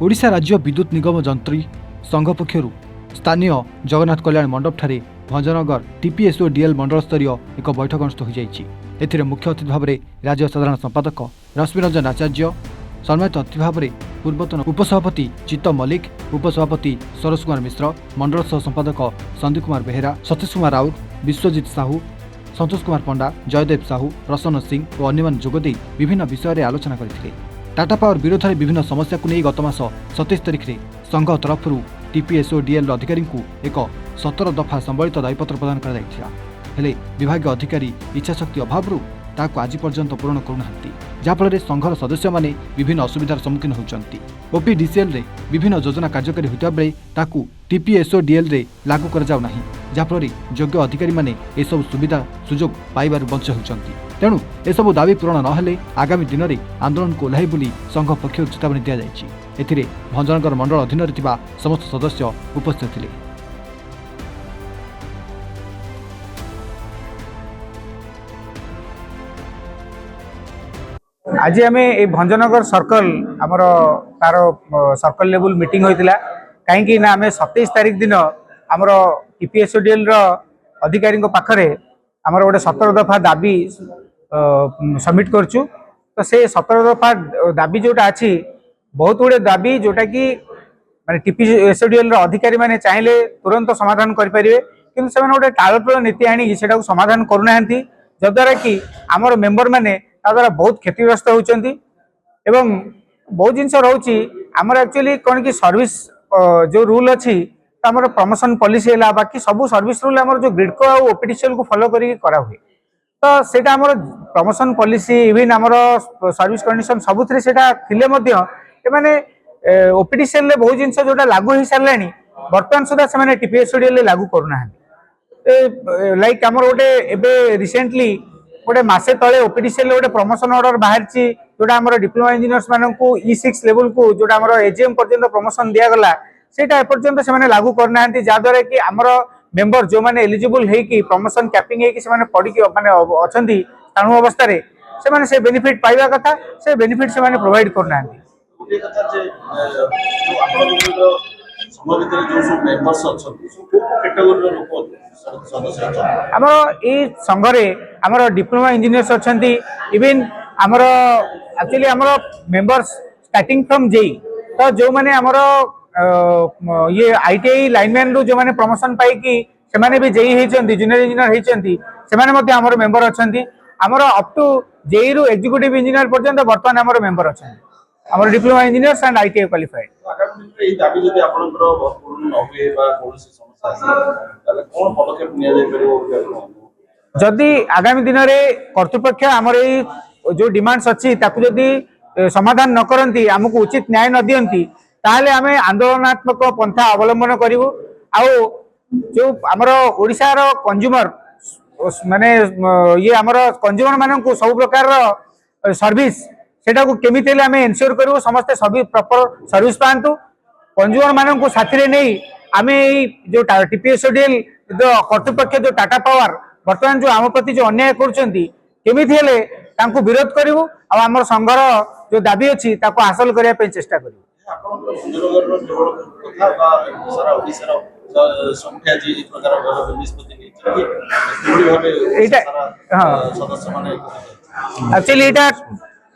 ओडिशा राज्य विद्युत निगम जंत्री संघ पक्षर स्थानीय जगन्नाथ कल्याण मंडप ठारे भंजनगर टीपीएसओडीएल मंडल स्तरीय एक बैठक अनुष्ठित होती। मुख्य अतिथि भाव में राज्य साधारण संपादक रश्मिरंजन आचार्य, सम्मानित अतिथि भाव में पूर्वतन उपसभापति चित्त मल्लिक, उपसभापति सरोज कुमार मिश्र, मंडल सह संपादक संदीप कुमार बेहेरा, सतीश कुमार राउत, विश्वजित साहू, संतोष कुमार पंडा, जयदेव साहू, प्रसन्न सिंह और अन्य जोगदे विभिन्न विषय में आलोचना करथिले। टाटा पावर विरोध में विभिन्न समस्या को नहीं गत मास 27 तारिख में संघ तरफ टीपीएसओडीएल अधिकारी को एक 17 दफा संबलित दायीपत्र प्रदान कर विभाग अधिकारी इच्छाशक्ति अभाव ताकू आज पर्यंत पूरण करूना, जहाँफल संघर सदस्य माने विभिन्न असुविधार सम्मुखीन होती। ओपीडीसीएल रे विभिन्न योजना कार्यकारी होता बेले ताकू टीपीएसओडीएल रे लागू कर जाउ नाही, जहाँफल योग्य अधिकारी माने एसबु सुविधा सुजोग पाइबार वंच होती। तेणु एसबु दाबी पूरण नहेले आगामी दिन में आंदोलन को ओह्लाई बोली संघ पक्षर चेतावनी दि जाएगी। भंजनगर मंडल अधीन समस्त सदस्य उपस्थित थे। आज आम ये भंजनगर सर्कल आमर तार सर्कल लेवल मीटिंग होता कहीं आम 27 तारिख दिन आमर टीपीएसओडीएल अधिकारी पाखरे आमर गोटे 17 दफा दाबी सबमिट करचु। तो से 17 दफा दाबी जोटा अच्छी बहुत गुड़े दाबी जोटा कि माने टीपीएसओडीएल अधिकारी माने चाहिले तुरंत समाधान करें, कि से गोटे टालटोल नीति आनी से समाधान करूना, जद्वारा कि आमर मेंबर माने द्वारा बहुत क्षतिग्रस्त होती। बहुत जिनस रोचे आमर एक्चुअली कौन कि सर्विस जो रूल अच्छी आमर प्रमोशन पॉलिसी है, बाकी सब सर्विस रूल आमर जो ग्रिडको और ओपीडीसीएल को फॉलो करी करा हुए। तो सेटा आमर प्रमोशन पॉलिसी इवन आमर सर्विस कंडीशन सबुथिरे सेटा थिले मध्य एमाने ओपीडीसीएल रे बहुत जिनस जोटा लागू हो सारे बर्तमान सुधा से टीपीएसओडीएल लागू करूना। लाइक आमर गोटे एबे रिसेंटली गोटे मसे तले ओपीडीसीएल गोटे प्रमोशन ऑर्डर बाहर जोटा आमर डिप्लोमा इंजीनियर्स मानू E6 लेवल को जोटा आमर एजीएम पर्यंत प्रमोशन दिगला सेटा एपर्यंत से लागू करना, जहाद्वारा कि आमर मेंबर जो मैंने एलिजिबल है प्रमोशन कैपिंग है पढ़ी माने अच्छा स्थाणु अवस्था से बेनिफिट पाइबा कथा से बेनिफिट से प्रोवाइड करना। आम ये संघरे आमर डिप्लोमा इंजीनियर्स अच्छा, इवन आमर एक्चुअली आमर मेंबर्स स्टार्टिंग फ्रॉम जेई, तो जो मैंने आमर ये आईटीआई लाइनमैन रू जो मैंने प्रमोशन पाई से माने भी जेई होती जूनियर इंजीनियर होती से आमर मेंबर अच्छा। आमर अप टू जेई रु एग्जीक्यूटिव इंजीनियर पर्यंत बर्तमान आमर मेंबर अच्छा, आमर diploma engineers and ITI qualified. जदि आगामी दिन में कर्तृपक्ष आमर जो डिमांड्स अच्छी जदि समाधान न करती, आमको उचित न्याय न दियंती, ताहले आम आंदोलनात्मक पंथा अवलंबन करूँ। जो आमर ओडिशार कंज्यूमर माने ये आमर कंज्यूमर मान को सब प्रकार सर्विस सेटा को केमिति आम एनश्योर करूँ, समस्ते सभी प्रॉपर सर्विस पातु कंज्यूमर मान को साथी नहीं। आम जो टीपीएसओडीएल जो कर्तृपक्ष जो टाटा पावर बर्तमान जो आम प्रति जो अन्याय करमिति विरोध करूँ, आम संघर जो दाबी अच्छी हासिल करने चेष्टा करूँ। एक्चुअली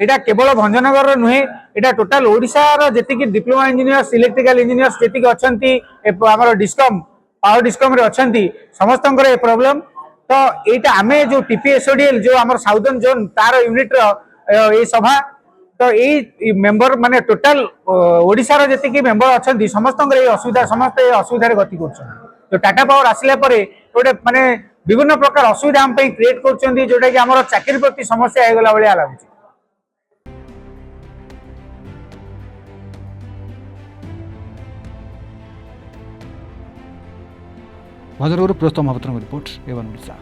एटा केवल भंजनगर नुहे, एटा टोटाल ओडिशार जेतिकी डिप्लोमा इंजीनियर्स इलेक्ट्रिकल इंजीनियर्स जेतिकी अछंती हमर डिस्कम पावर डिस्कम रे अछंती समस्तंकर ए प्रॉब्लम। तो एटा आमे जो टीपीएसओडीएल जो हमर साउदर्न जोन तार यूनिट रो ए सभा, तो ये मेंबर माने टोटाल ओडिशार जेतिकी मेंबर अछंती समस्तंकर ए असुविधा समस्त ए असुविधा रे गति करछन। तो टाटा पावर आसिला परे गोटे माने विभिन्न प्रकार असुविधा हम पे क्रिएट करछंती, जोटा कि हमर चाकरी प्रति समस्या हे गला बलिया लागुची। भंजनगर प्रस्तम महापात्र रिपोर्ट एवं ओडिशा।